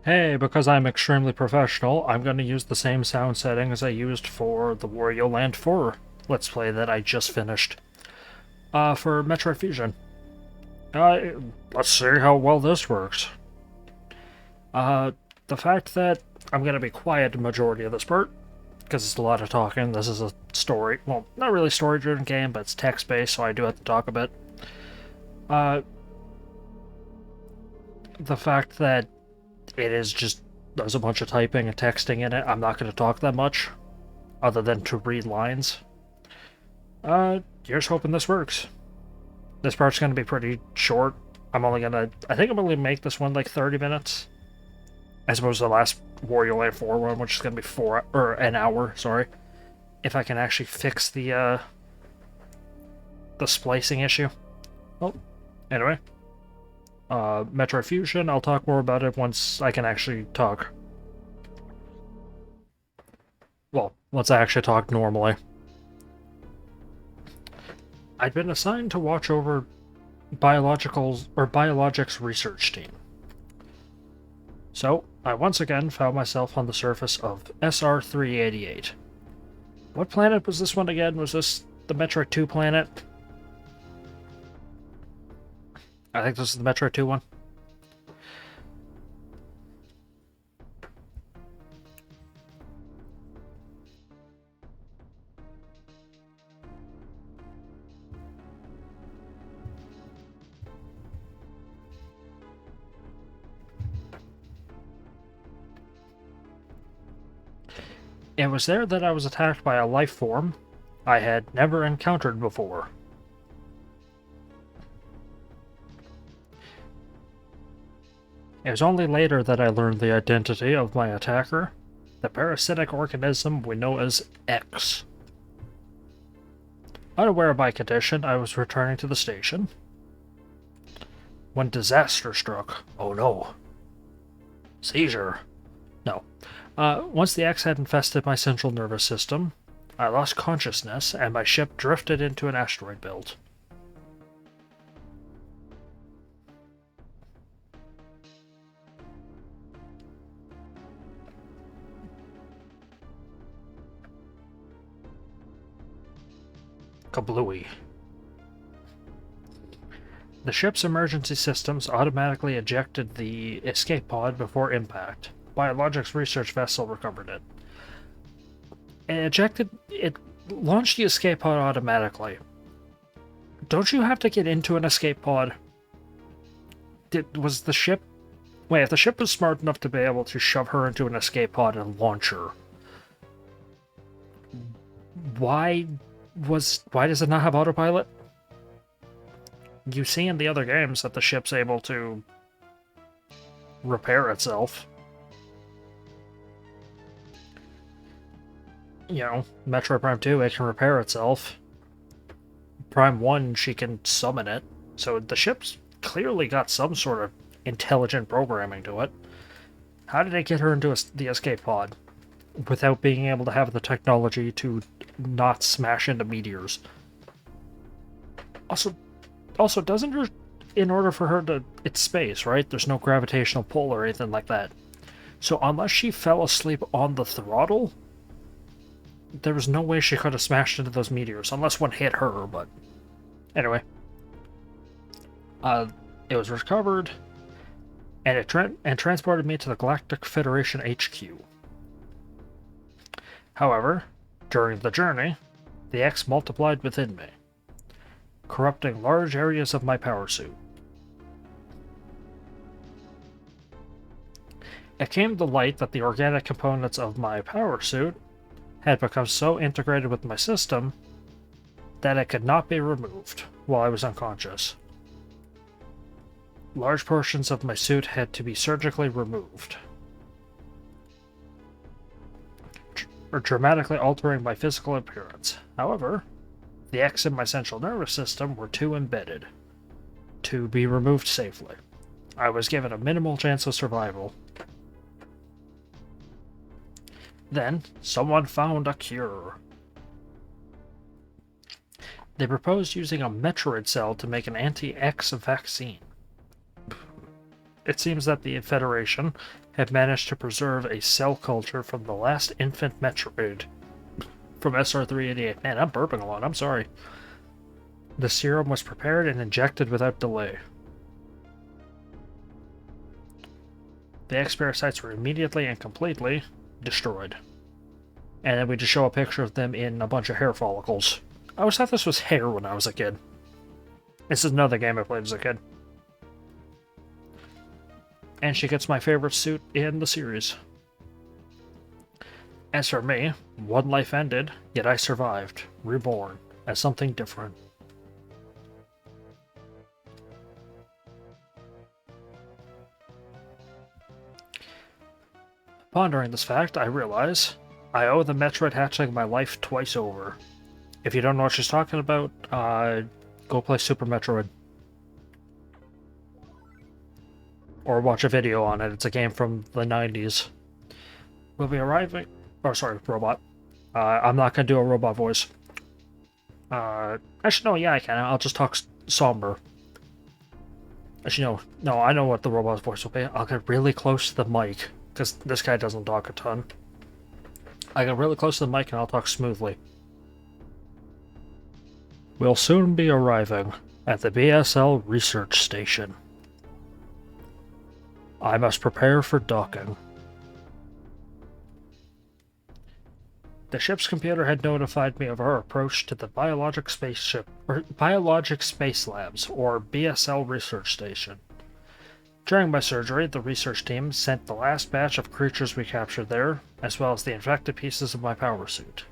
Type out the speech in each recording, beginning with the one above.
Hey, because I'm extremely professional, I'm going to use the same sound setting as I used for the Wario Land 4 Let's Play that I just finished. For Metroid Fusion. Uh, let's see how well this works. Uh, the fact that I'm going to be quiet the majority of this part, because it's a lot of talking, this is a story, well, not really story-driven game, but it's text-based, so I do have to talk a bit. Uh, the fact that it is just, there's a bunch of typing and texting in it, I'm not going to talk that much, other than to read lines. Here's hoping this works. This part's gonna be pretty short. I think I'm only make this one like 30 minutes. As opposed to the last Wario Land 4 one, which is gonna be an hour, sorry. If I can actually fix the splicing issue. Well, anyway. Metroid Fusion, I'll talk more about it once I can actually talk. Well, once I actually talk normally. I'd been assigned to watch over biologics research team. So, I once again found myself on the surface of SR-388. What planet was this one again? Was this the Metroid 2 planet? I think this is the Metroid 2 one. It was there that I was attacked by a life form I had never encountered before. It was only later that I learned the identity of my attacker, the parasitic organism we know as X. Unaware of my condition, I was returning to the station when disaster struck. Oh no. Seizure. No. Once the X had infested my central nervous system, I lost consciousness and my ship drifted into an asteroid belt. Kablooey. The ship's emergency systems automatically ejected the escape pod before impact. Biologics research vessel recovered it. It launched the escape pod automatically. Don't you have to get into an escape pod? Was the ship... Wait, if the ship was smart enough to be able to shove her into an escape pod and launch her, why does it not have autopilot? You see in the other games that the ship's able to repair itself. You know, Metroid Prime 2, it can repair itself. Prime 1, she can summon it. So the ship's clearly got some sort of intelligent programming to it. How did it get her into the escape pod without being able to have the technology to not smash into meteors? Also, doesn't her... In order for her to... It's space, right? There's no gravitational pull or anything like that. So unless she fell asleep on the throttle, there was no way she could have smashed into those meteors, unless one hit her, but... Anyway. It was recovered, and it transported me to the Galactic Federation HQ. However, during the journey, the X multiplied within me, corrupting large areas of my power suit. It came to light that the organic components of my power suit had become so integrated with my system that it could not be removed while I was unconscious. Large portions of my suit had to be surgically removed, dramatically altering my physical appearance. However, the X in my central nervous system were too embedded to be removed safely. I was given a minimal chance of survival. Then, someone found a cure. They proposed using a Metroid cell to make an anti-X vaccine. it seems that the Federation had managed to preserve a cell culture from the last infant Metroid from SR-388. Man, I'm burping a lot, I'm sorry. The serum was prepared and injected without delay. The X parasites were immediately and completely destroyed. And then we just show a picture of them in a bunch of hair follicles. I always thought this was hair when I was a kid. This is another game I played as a kid. And she gets my favorite suit in the series. As for me, one life ended, yet I survived, reborn, as something different. Pondering this fact, I realize I owe the Metroid hatchling my life twice over. If you don't know what she's talking about, go play Super Metroid. Or watch a video on it. It's a game from the 90s. We'll be arriving... Oh, sorry, robot. I'm not gonna do a robot voice. Actually, no, yeah, I can. I'll just talk somber. Actually, no, I know what the robot's voice will be. I'll get really close to the mic, because this guy doesn't talk a ton. I get really close to the mic and I'll talk smoothly. We'll soon be arriving at the BSL research station. I must prepare for docking. The ship's computer had notified me of our approach to the Biologic Space Labs, or BSL research station. During my surgery, the research team sent the last batch of creatures we captured there, as well as the infected pieces of my power suit.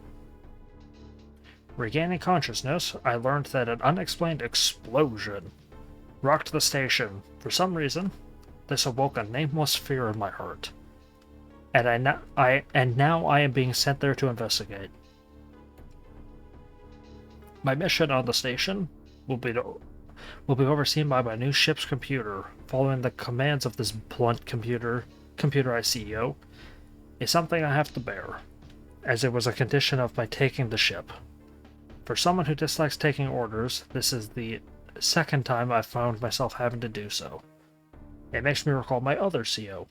Regaining consciousness, I learned that an unexplained explosion rocked the station. For some reason, this awoke a nameless fear in my heart. And now I am being sent there to investigate. My mission on the station will be overseen by my new ship's computer, following the commands of this blunt computerized CEO, is something I have to bear, as it was a condition of my taking the ship. For someone who dislikes taking orders, this is the second time I've found myself having to do so. It makes me recall my other CO.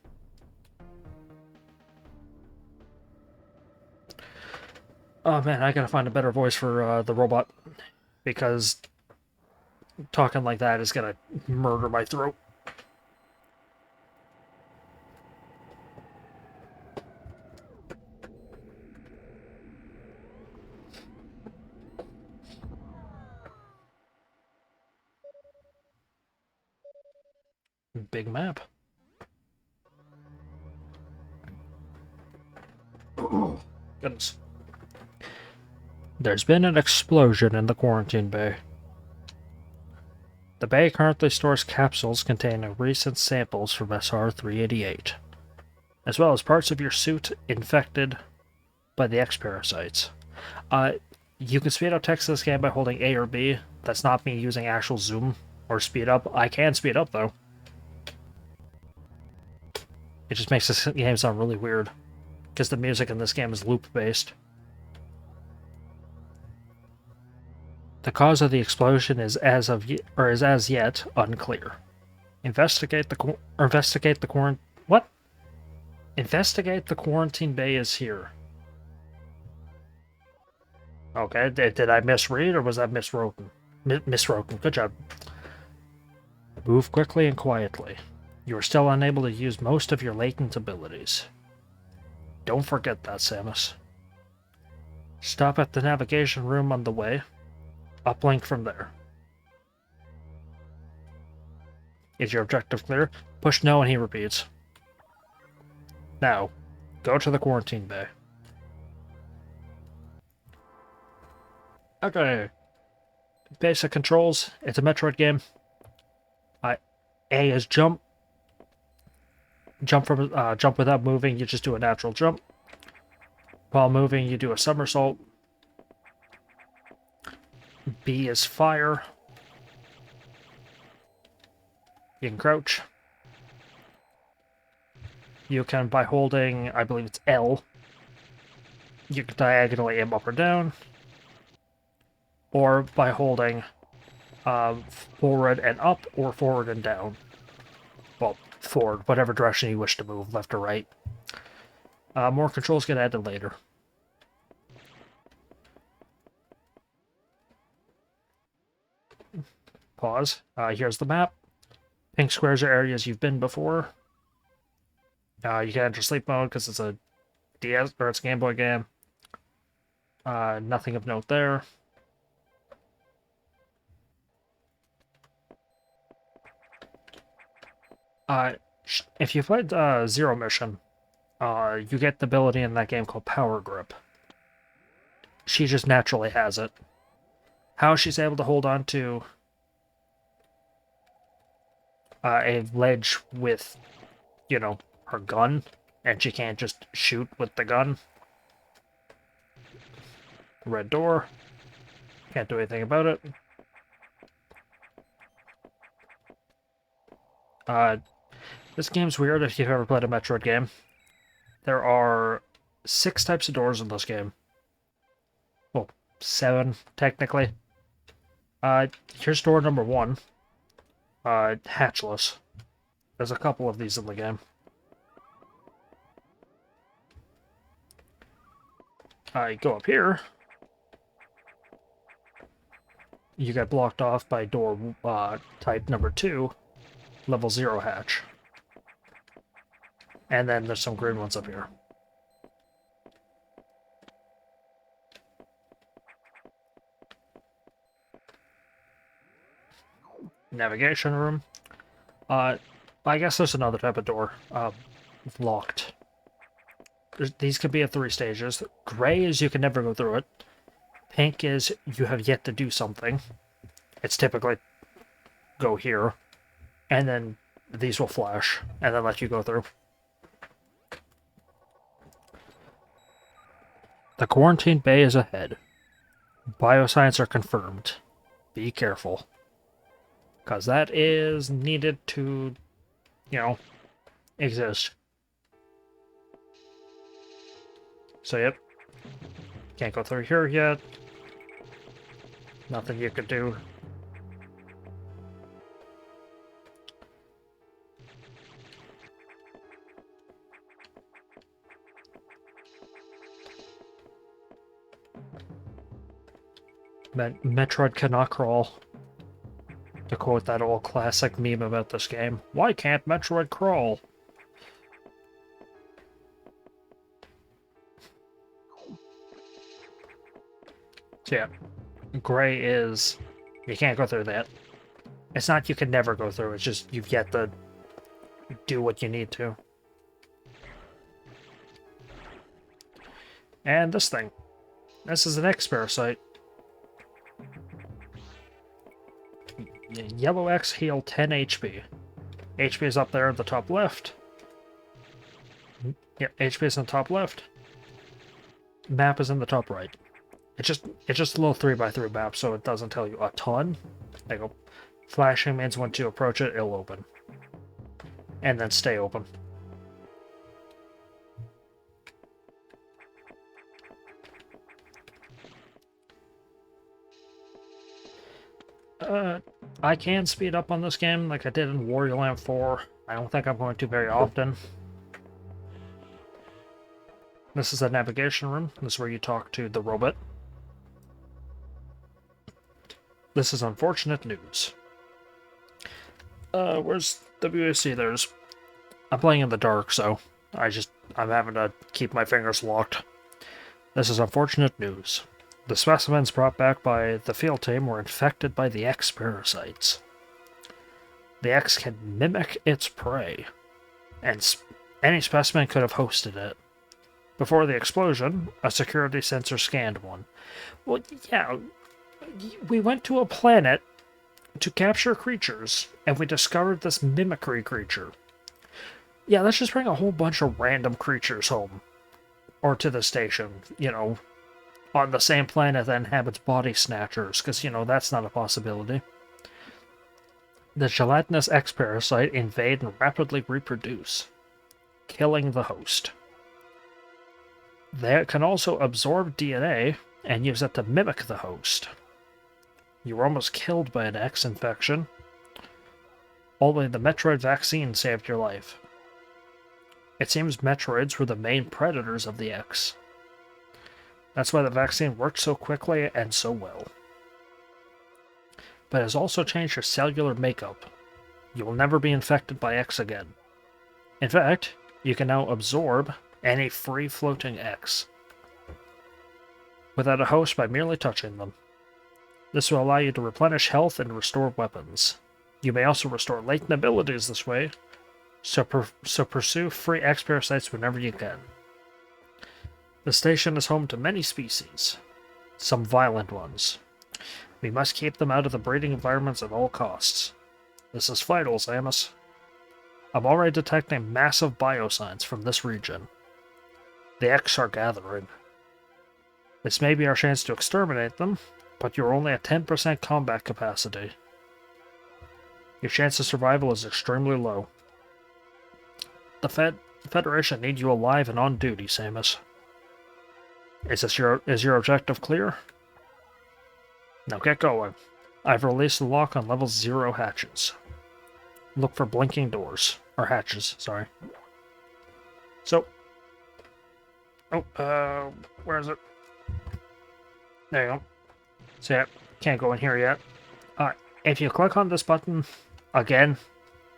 Oh man, I gotta find a better voice for the robot, because talking like that is gonna murder my throat. Big map. Goodness. There's been an explosion in the quarantine bay. The bay currently stores capsules containing recent samples from SR-388, as well as parts of your suit infected by the X parasites. You can speed up text in this game by holding A or B. That's not me using actual zoom or speed up. I can speed up though. It just makes this game sound really weird, because the music in this game is loop-based. The cause of the explosion is as yet unclear. Investigate the quarantine bay is here. Okay, did I misread, or was that miswritten? Miswritten, good job. Move quickly and quietly. You are still unable to use most of your latent abilities. Don't forget that, Samus. Stop at the navigation room on the way. Uplink from there. Is your objective clear? Push no and he repeats. Now, go to the quarantine bay. Okay. Basic controls. It's a Metroid game. A is jump. Jump without moving, you just do a natural jump. While moving, you do a somersault. B is fire. You can crouch. You can, by holding, I believe it's L, you can diagonally aim up or down. Or by holding forward and up, or forward and down. Well, forward, whatever direction you wish to move, left or right. More controls get added later. Pause. Here's the map. Pink squares are areas you've been before. You can enter sleep mode because it's a DS or it's a Game Boy game. Nothing of note there. If you played Zero Mission, you get the ability in that game called Power Grip. She just naturally has it. How she's able to hold on to a ledge with, you know, her gun, and she can't just shoot with the gun. Red door. Can't do anything about it. This game's weird if you've ever played a Metroid game. There are 6 types of doors in this game. Well, 7, technically. Here's door number 1. Hatchless. There's a couple of these in the game. I go up here. You get blocked off by door type number 2, level 0 hatch. And then there's some green ones up here. Navigation room. I guess there's another type of door. Locked. These could be at 3 stages. Gray is you can never go through it. Pink is you have yet to do something. It's typically go here. And then these will flash and then let you go through. The quarantine bay is ahead. Bioscience are confirmed. Be careful. Because that is needed to, you know, exist. So, yep. Can't go through here yet. Nothing you could do. Metroid cannot crawl. To quote that old classic meme about this game. Why can't Metroid crawl? So yeah, gray is... you can't go through that. It's not you can never go through, it's just you've yet to do what you need to. And this thing. This is an X parasite. Yellow X heal 10 HP. HP is up there at the top left. Yep, HP is in the top left. Map is in the top right. It's just a little 3x3 map, so it doesn't tell you a ton. There you go. Flashing means once you approach it, it'll open. And then stay open. I can speed up on this game like I did in Wario Land 4. I don't think I'm going to very often. This is a navigation room. This is where you talk to the robot. This is unfortunate news. Where's WAC? I'm playing in the dark, so I'm having to keep my fingers locked. This is unfortunate news. The specimens brought back by the field team were infected by the X parasites. The X can mimic its prey, and any specimen could have hosted it. Before the explosion, a security sensor scanned one. Well, yeah, we went to a planet to capture creatures, and we discovered this mimicry creature. Yeah, let's just bring a whole bunch of random creatures home. Or to the station, you know, on the same planet that inhabits body snatchers, because, you know, that's not a possibility. The Gelatinous X parasite invade and rapidly reproduce, killing the host. They can also absorb DNA and use it to mimic the host. You were almost killed by an X infection. Only the Metroid vaccine saved your life. It seems Metroids were the main predators of the X. That's why the vaccine worked so quickly and so well. But it has also changed your cellular makeup. You will never be infected by X again. In fact, you can now absorb any free-floating X without a host by merely touching them. This will allow you to replenish health and restore weapons. You may also restore latent abilities this way, so pursue free X parasites whenever you can. The station is home to many species, some violent ones. We must keep them out of the breeding environments at all costs. This is vital, Samus. I'm already detecting massive biosigns from this region. The X are gathering. This may be our chance to exterminate them, but you're only at 10% combat capacity. Your chance of survival is extremely low. The Federation need you alive and on duty, Samus. Is your objective clear? Now get going. I've released the lock on level 0 hatches. Look for blinking doors. Or hatches, sorry. So... Oh, where is it? There you go. So yeah, can't go in here yet. If you click on this button, again,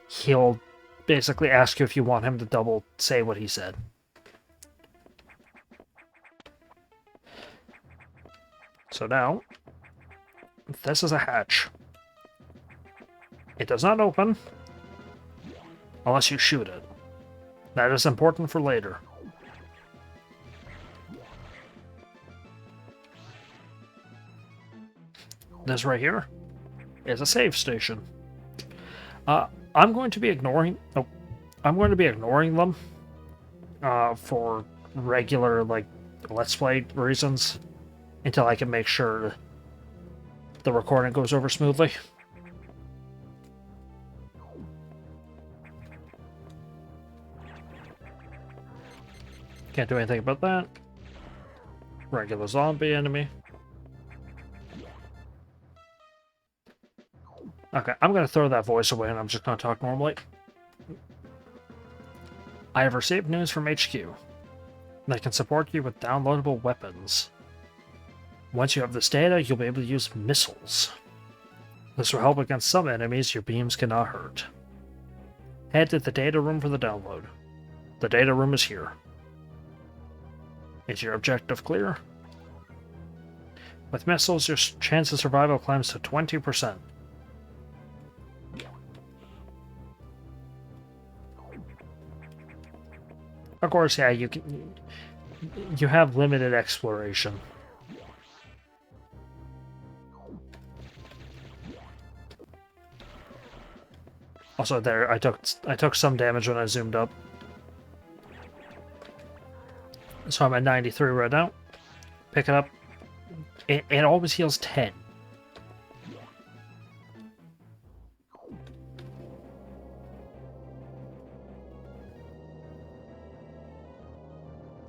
he'll basically ask you if you want him to double say what he said. So now, this is a hatch. It does not open unless you shoot it. That is important for later. This right here is a save station. I'm going to be ignoring. Oh, I'm going to be ignoring them for regular Let's Play reasons until I can make sure the recording goes over smoothly. Can't do anything about that. Regular zombie enemy. Okay, I'm going to throw that voice away and I'm just going to talk normally. I have received news from HQ. They can support you with downloadable weapons. Once you have this data, you'll be able to use missiles. This will help against some enemies your beams cannot hurt. Head to the data room for the download. The data room is here. Is your objective clear? With missiles, your chance of survival climbs to 20%. Of course, yeah, you have limited exploration. Also, there I took some damage when I zoomed up, so I'm at 93 right now. Pick it up. It always heals 10.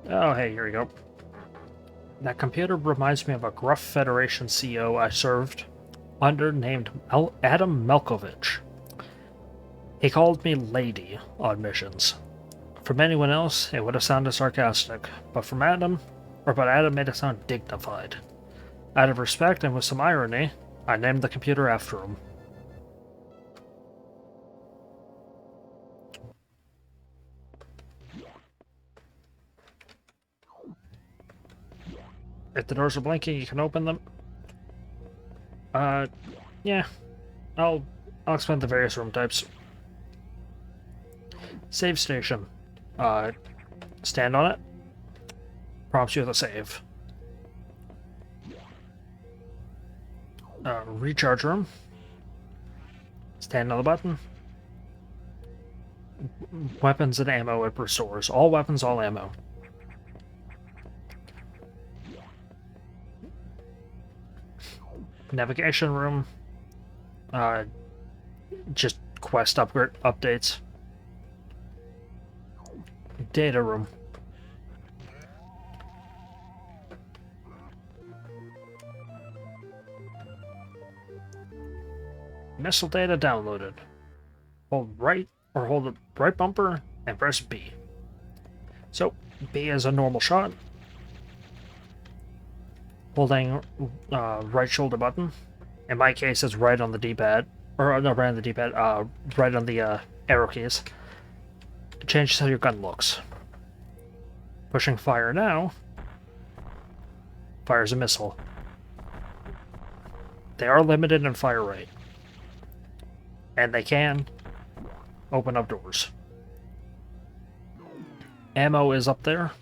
Oh, hey, here we go. That computer reminds me of a gruff Federation CO I served under named Adam Melkovich. He called me Lady on missions. From anyone else, it would have sounded sarcastic, but Adam made it sound dignified. Out of respect and with some irony, I named the computer after him. If the doors are blinking, you can open them. Yeah. I'll explain the various room types. Save station. Stand on it. Prompts you with a save. Recharge room. Stand on the button. Weapons and ammo it restores. All weapons, all ammo. Navigation room. Just quest updates. Data room. Missile data downloaded. hold right, or hold the right bumper, and press B. So, B is a normal shot. Holding right shoulder button. In my case, it's right on the D-pad. Or, not right on the D-pad, right on the arrow keys. It changes how your gun looks. Pushing fire now fires a missile. They are limited in fire rate. And they can open up doors. Ammo is up there,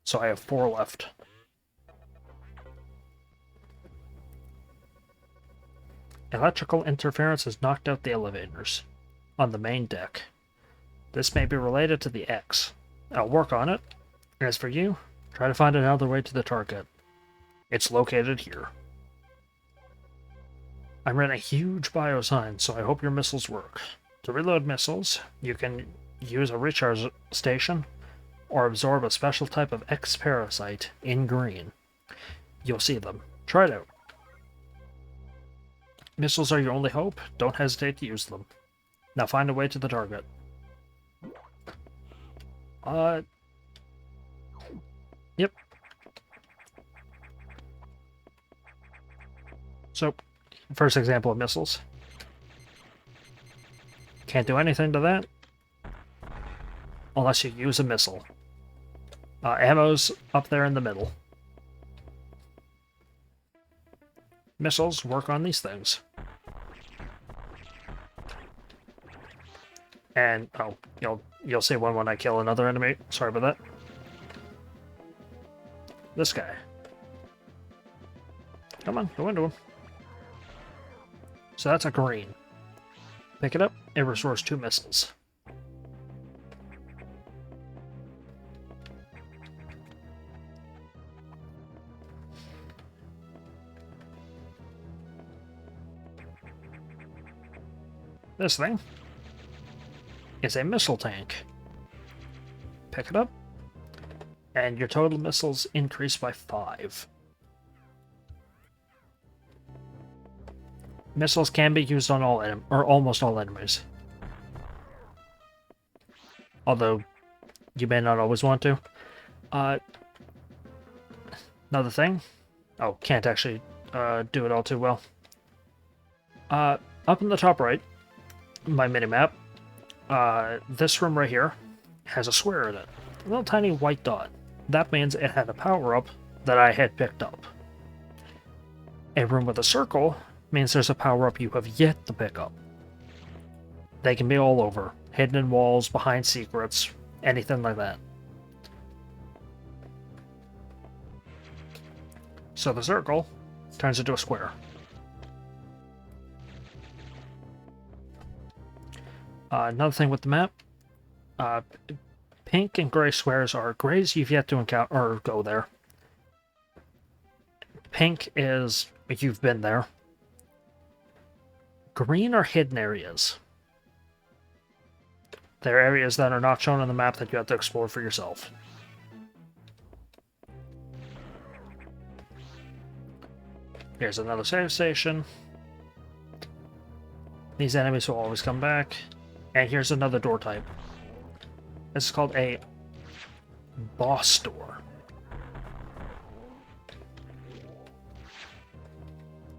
so I have 4 left. Electrical interference has knocked out the elevators on the main deck. This may be related to the X. I'll work on it. As for you, try to find another way to the target. It's located here. I'm in a huge biosign, so I hope your missiles work. To reload missiles, you can use a recharge station or absorb a special type of X parasite in green. You'll see them. Try it out. Missiles are your only hope. Don't hesitate to use them. Now find a way to the target. Yep. So, first example of missiles. Can't do anything to that unless you use a missile. Ammo's up there in the middle. Missiles work on these things. And, oh, you'll see one when I kill another enemy. Sorry about that. This guy. Come on, go into him. So that's a green. Pick it up, it restores 2 missiles. This thing is a missile tank. Pick it up, and your total missiles increase by 5. Missiles can be used on all almost all enemies. Although, you may not always want to. Another thing. Oh, can't actually do it all too well. Up in the top right, my minimap, this room right here has a square in it. A little tiny white dot. That means it had a power-up that I had picked up. A room with a circle means there's a power-up you have yet to pick up. They can be all over. Hidden in walls, behind secrets, anything like that. So the circle turns into a square. Another thing with the map, pink and gray squares are grays you've yet to encounter or go there. Pink is you've been there. Green are hidden areas. They're areas that are not shown on the map that you have to explore for yourself. Here's another save station. These enemies will always come back. And here's another door type. This is called a boss door.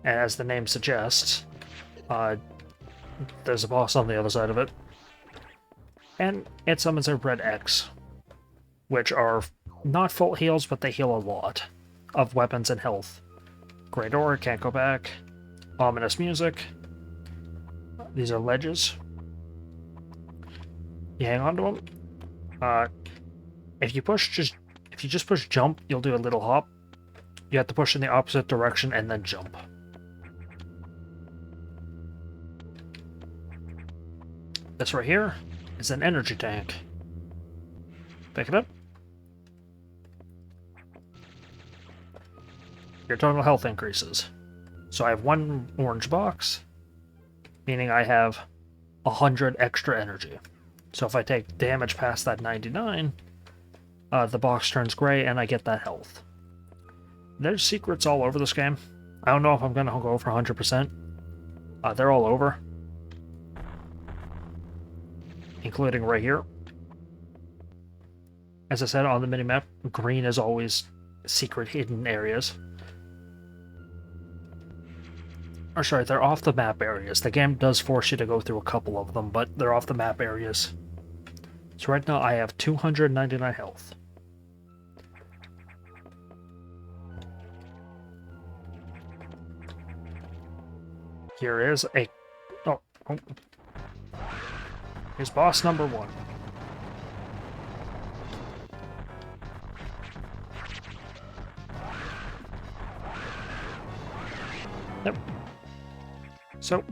And as the name suggests, there's a boss on the other side of it. And it summons a red X, which are not full heals, but they heal a lot of weapons and health. Great door, can't go back. Ominous music. These are ledges. You hang on to them. If you just push jump, you'll do a little hop. You have to push in the opposite direction and then jump. This right here is an energy tank. Pick it up. Your total health increases. So I have 1 orange box, meaning I have 100 extra energy. So if I take damage past that 99, the box turns gray and I get that health. There's secrets all over this game. I don't know if I'm going to go for 100%. They're all over. including right here. As I said on the minimap, green is always secret hidden areas. Or sorry, they're off the map areas. The game does force you to go through a couple of them, but they're off the map areas. So right now I have 299 health. Here is a... Oh. Here's boss number 1. Yep. So...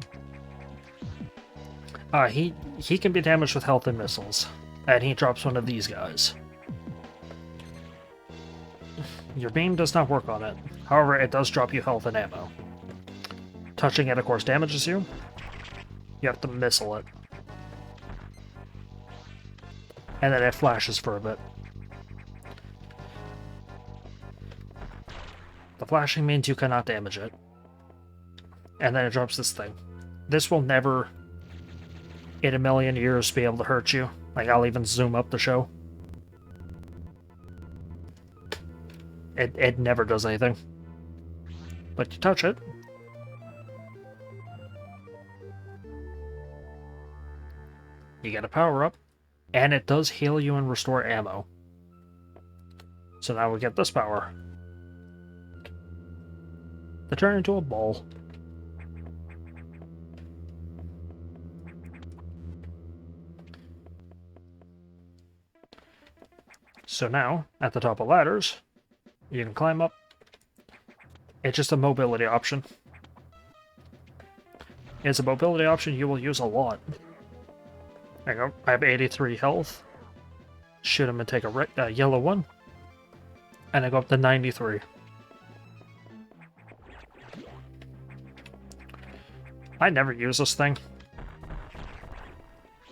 he can be damaged with health and missiles. And he drops one of these guys. Your beam does not work on it. However, it does drop you health and ammo. Touching it, of course, damages you. You have to missile it. And then it flashes for a bit. The flashing means you cannot damage it. And then it drops this thing. This will never, in a million years, be able to hurt you. Like, I'll even zoom up the show. It never does anything. But you touch it. You get a power-up. And it does heal you and restore ammo. So now we get this power. To turn into a ball. So now, at the top of ladders, you can climb up. It's just a mobility option. It's a mobility option you will use a lot. There you go. I have 83 health. Shoot him and take a yellow one. And I go up to 93. I never use this thing.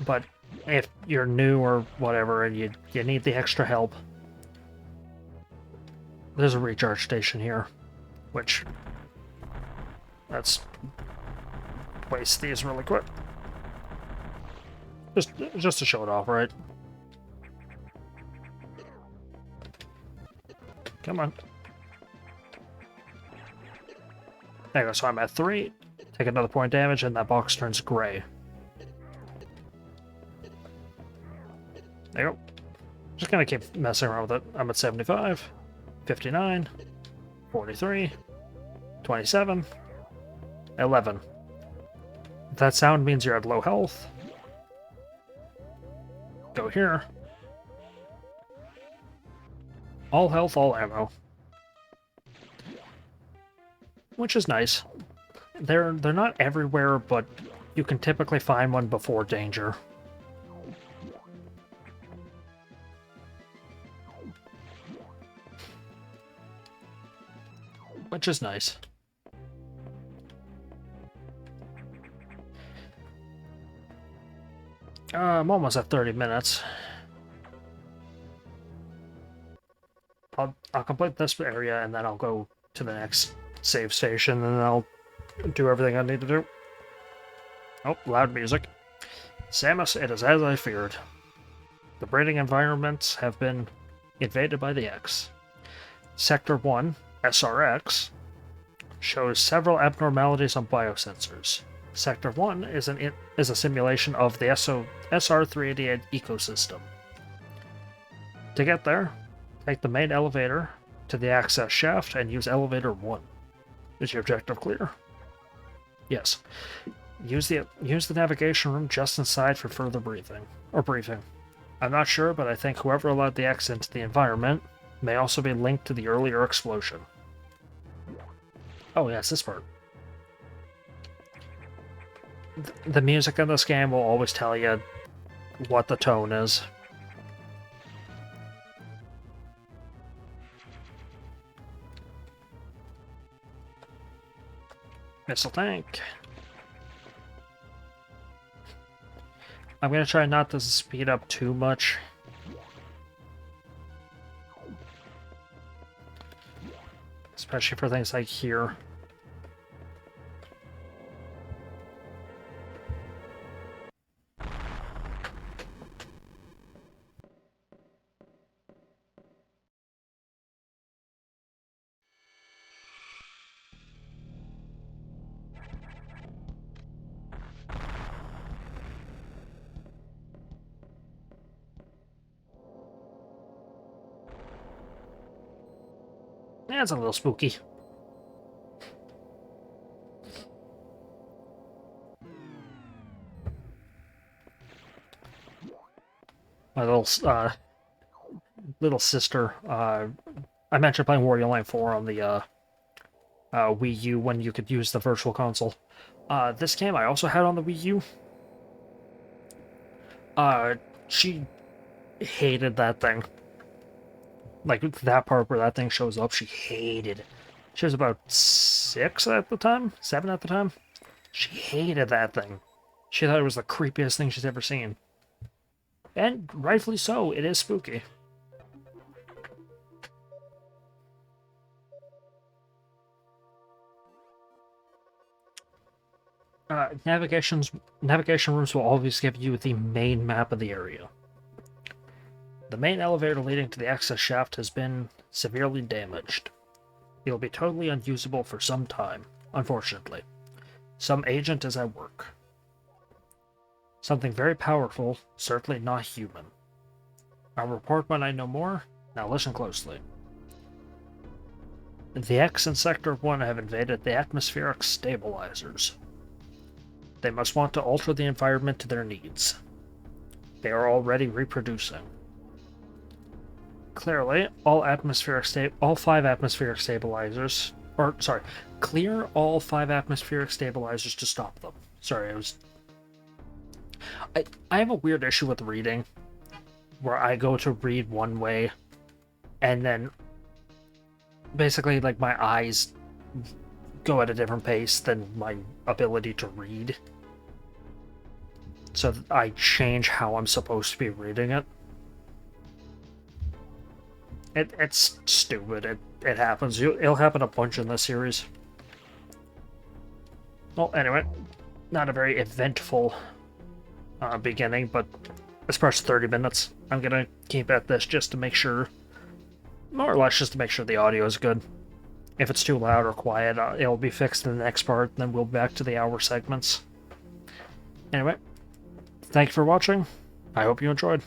But if you're new or whatever and you need the extra help, there's a recharge station here. Which... let's waste these really quick. Just to show it off, right? Come on. There you go, so I'm at 3. Take another point damage, and that box turns gray. There you go. Just gonna keep messing around with it. I'm at 75, 59, 43, 27, 11. That sound means you're at low health. Go here. All health, all ammo. Which is nice. They're not everywhere, but you can typically find one before danger. Which is nice. I'm almost at 30 minutes. I'll complete this area and then I'll go to the next save station and then I'll do everything I need to do. Oh, loud music. Samus, it is as I feared. The breeding environments have been invaded by the X. Sector 1, SRX, shows several abnormalities on biosensors. Sector 1 is a simulation of the SR-388 ecosystem. To get there, take the main elevator to the access shaft and use elevator 1. Is your objective clear? Yes. Use the navigation room just inside for further briefing. I'm not sure, but I think whoever allowed the X into the environment may also be linked to the earlier explosion. Oh yes, this part. The music in this game will always tell you what the tone is. Missile tank. I'm gonna try not to speed up too much. Especially for things like here. Yeah, it's a little spooky. My little sister, I mentioned playing Wario Land 4 on the Wii U when you could use the Virtual Console. This game I also had on the Wii U. She hated that thing. Like, that part where that thing shows up, she hated it. She was about 6 at the time? 7 at the time? She hated that thing. She thought it was the creepiest thing she's ever seen. And rightfully so, it is spooky. Navigation rooms will always give you the main map of the area. The main elevator leading to the access shaft has been severely damaged. It will be totally unusable for some time, unfortunately. Some agent is at work. Something very powerful, certainly not human. I'll report when I know more. Now listen closely. The X and Sector 1 have invaded the atmospheric stabilizers. They must want to alter the environment to their needs. They are already reproducing. Clearly, all 5 atmospheric stabilizers, clear all 5 atmospheric stabilizers to stop them. Sorry, I have a weird issue with reading, where I go to read one way, and then basically, like, my eyes go at a different pace than my ability to read. So I change how I'm supposed to be reading it. It's stupid. It happens. It'll happen a bunch in this series. Well, anyway, not a very eventful beginning, but this part's 30 minutes. I'm gonna keep at this just to make sure, more or less just to make sure the audio is good. If it's too loud or quiet, it'll be fixed in the next part, and then we'll be back to the hour segments. Anyway, thank you for watching. I hope you enjoyed.